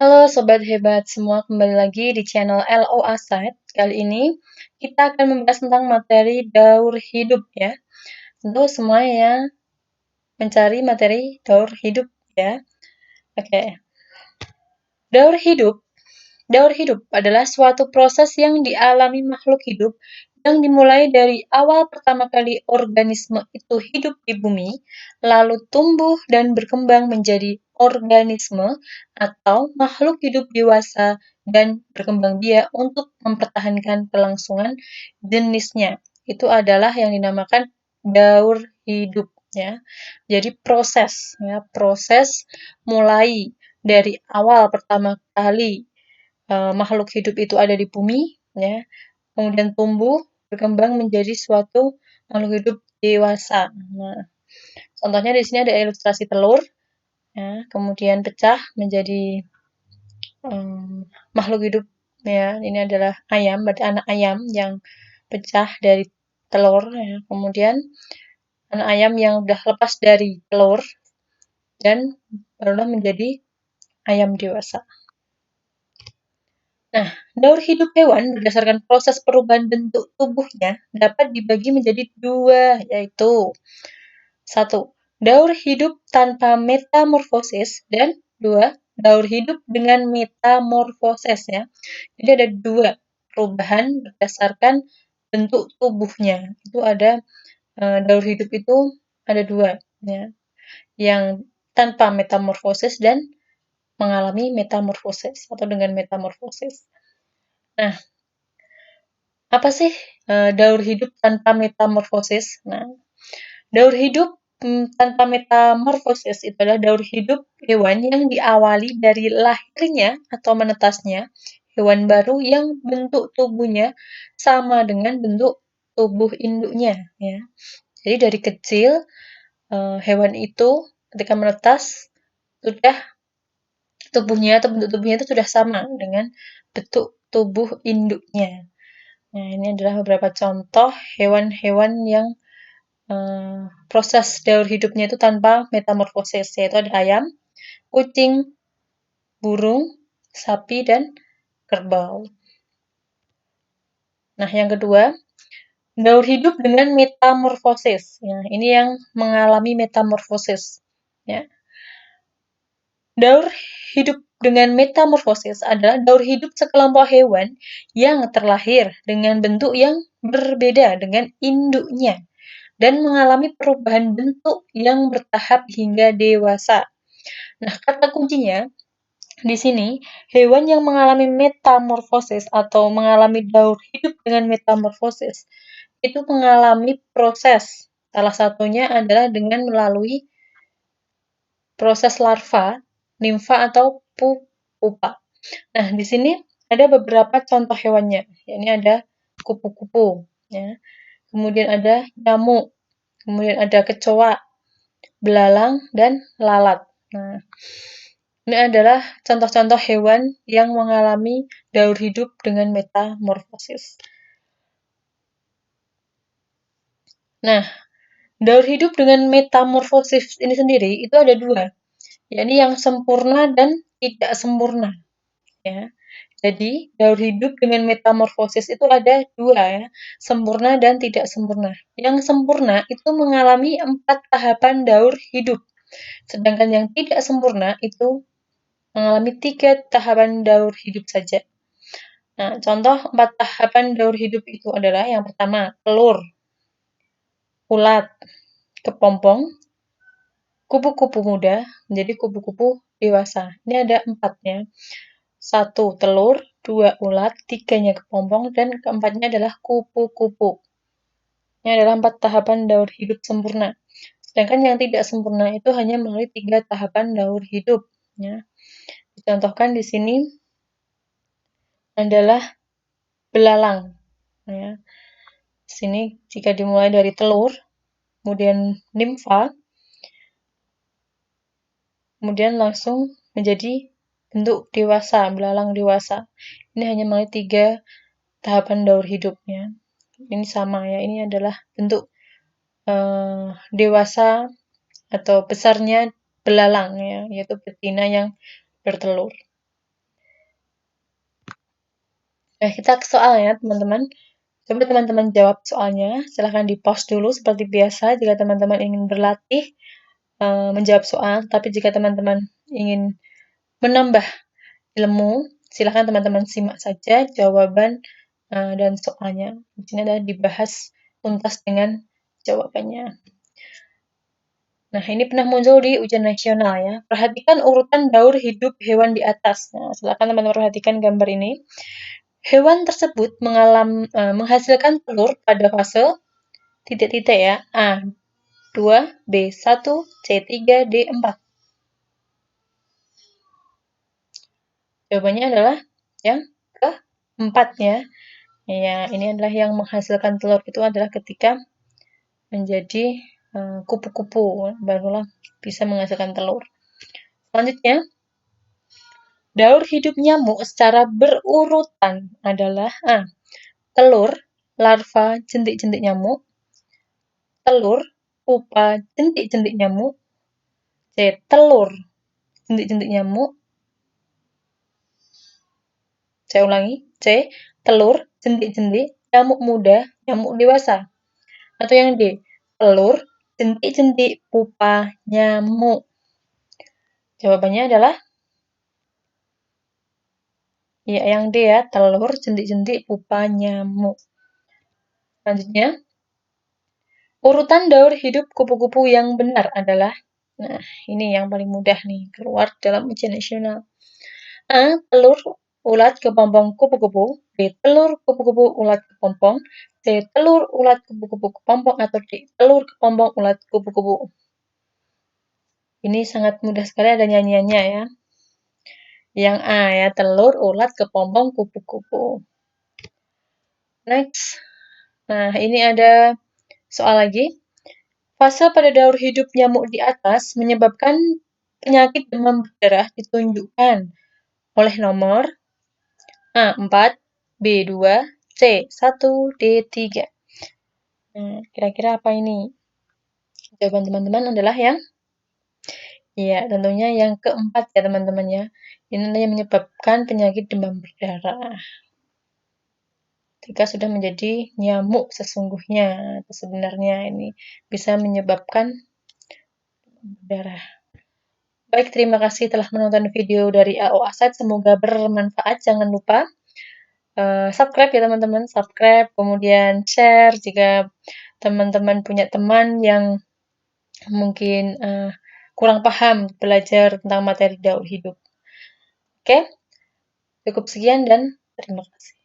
Halo Sobat Hebat semua, kembali lagi di channel LOA Site. Kali ini kita akan membahas tentang materi daur hidup ya. Tentu semua yang mencari materi daur hidup ya. Oke. Daur hidup. Daur hidup adalah suatu proses yang dialami makhluk hidup yang dimulai dari awal pertama kali organisme itu hidup di bumi, lalu tumbuh dan berkembang menjadi organisme atau makhluk hidup dewasa dan berkembang biak untuk mempertahankan kelangsungan jenisnya. Itu adalah yang dinamakan daur hidup ya. Jadi proses ya, proses mulai dari awal pertama kali makhluk hidup itu ada di bumi, ya, kemudian tumbuh, berkembang menjadi suatu makhluk hidup dewasa. Nah, contohnya di sini ada ilustrasi telur, ya, kemudian pecah menjadi makhluk hidup, ya. Ini adalah ayam, berarti anak ayam yang pecah dari telur, ya. Kemudian anak ayam yang sudah lepas dari telur dan barulah menjadi ayam dewasa. Nah, daur hidup hewan berdasarkan proses perubahan bentuk tubuhnya dapat dibagi menjadi dua, yaitu satu, daur hidup tanpa metamorfosis, dan dua, daur hidup dengan metamorfosis ya. Jadi ada dua perubahan berdasarkan bentuk tubuhnya. Itu ada daur hidup itu ada dua ya, yang tanpa metamorfosis dan mengalami metamorfosis atau dengan metamorfosis. Nah, apa sih daur hidup tanpa metamorfosis? Nah, daur hidup tanpa metamorfosis itu adalah daur hidup hewan yang diawali dari lahirnya atau menetasnya hewan baru yang bentuk tubuhnya sama dengan bentuk tubuh induknya. Ya. Jadi dari kecil hewan itu ketika menetas sudah tubuhnya atau bentuk tubuhnya itu sudah sama dengan bentuk tubuh induknya. Nah, ini adalah beberapa contoh hewan-hewan yang proses daur hidupnya itu tanpa metamorfosis, yaitu ada ayam, kucing, burung, sapi, dan kerbau. Nah, yang kedua, daur hidup dengan metamorfosis. Ya, ini yang mengalami metamorfosis. Ya. Daur hidup dengan metamorfosis adalah daur hidup sekelompok hewan yang terlahir dengan bentuk yang berbeda dengan induknya dan mengalami perubahan bentuk yang bertahap hingga dewasa. Nah, kata kuncinya di sini, hewan yang mengalami metamorfosis atau mengalami daur hidup dengan metamorfosis itu mengalami proses. Salah satunya adalah dengan melalui proses larva, nimfa atau pupa. Nah, di sini ada beberapa contoh hewannya. Ini ada kupu-kupu, ya. Kemudian ada nyamuk, kemudian ada kecoa, belalang, dan lalat. Nah, ini adalah contoh-contoh hewan yang mengalami daur hidup dengan metamorfosis. Nah, daur hidup dengan metamorfosis ini sendiri itu ada dua, yakni yang sempurna dan tidak sempurna. Ya. Jadi, daur hidup dengan metamorfosis itu ada dua ya, sempurna dan tidak sempurna. Yang sempurna itu mengalami 4 tahapan daur hidup, sedangkan yang tidak sempurna itu mengalami 3 tahapan daur hidup saja. Nah, contoh 4 tahapan daur hidup itu adalah yang pertama, telur, ulat, kepompong, kupu-kupu muda, menjadi kupu-kupu dewasa. Ini ada 4-nya. 1 telur, 2 ulat, 3-nya kepompong, dan keempatnya adalah kupu-kupu. Ini adalah 4 tahapan daur hidup sempurna. Sedangkan yang tidak sempurna itu hanya melalui 3 tahapan daur hidup. Ya. Dicontohkan di sini adalah belalang. Ya. Di sini jika dimulai dari telur, kemudian nimfa, kemudian langsung menjadi bentuk dewasa, belalang dewasa. Ini hanya melalui 3 tahapan daur hidupnya. Ini sama ya, ini adalah bentuk dewasa atau besarnya belalang ya, yaitu betina yang bertelur. Nah, kita ke soal ya, teman-teman. Coba teman-teman jawab soalnya. Silahkan di-pause dulu seperti biasa jika teman-teman ingin berlatih menjawab soal. Tapi jika teman-teman ingin menambah ilmu, silahkan teman-teman simak saja jawaban dan soalnya. Di sini adalah dibahas tuntas dengan jawabannya. Nah, ini pernah muncul di ujian nasional ya. Perhatikan urutan daur hidup hewan di atas. Nah, silakan teman-teman perhatikan gambar ini. Hewan tersebut menghasilkan telur pada fase titik-titik ya. A 2, B 1, C 3, D 4. Jawabannya adalah yang keempat ya. Ya, ini adalah yang menghasilkan telur itu adalah ketika menjadi kupu-kupu, barulah bisa menghasilkan telur. Selanjutnya, daur hidup nyamuk secara berurutan adalah A. Telur, larva, jentik-jentik nyamuk. Telur, pupa, jentik-jentik nyamuk. C. Telur, jentik-jentik nyamuk. Saya ulangi. C. Telur, jentik-jentik, nyamuk muda, nyamuk dewasa. Atau yang D. Telur, jentik-jentik, pupa, nyamuk. Jawabannya adalah ya yang D ya, telur, jentik-jentik, pupa, nyamuk. Selanjutnya, urutan daur hidup kupu-kupu yang benar adalah, nah ini yang paling mudah nih, keluar dalam ujian nasional. A. Telur ulat kepompong kupu-kupu. B. Telur kupu-kupu ulat kepompong. C. Telur ulat kupu-kupu kepompong. Atau D. Telur kepompong ulat kupu-kupu. Ini sangat mudah sekali, ada nyanyiannya ya. Yang A ya, telur ulat kepompong kupu-kupu. Next. Nah, ini ada soal lagi. Fase pada daur hidup nyamuk di atas menyebabkan penyakit demam berdarah ditunjukkan oleh nomor A 4, B 2, C 1, D 3. Nah, kira-kira apa ini? Jawaban teman-teman adalah yang ya, tentunya yang keempat ya teman-teman ya. Ini yang menyebabkan penyakit demam berdarah. Ketika sudah menjadi nyamuk sesungguhnya atau sebenarnya ini bisa menyebabkan demam berdarah. Baik, terima kasih telah menonton video dari AO Asad. Semoga bermanfaat. Jangan lupa subscribe ya teman-teman. Subscribe, kemudian share jika teman-teman punya teman yang mungkin kurang paham belajar tentang materi daur hidup. Oke, cukup sekian dan terima kasih.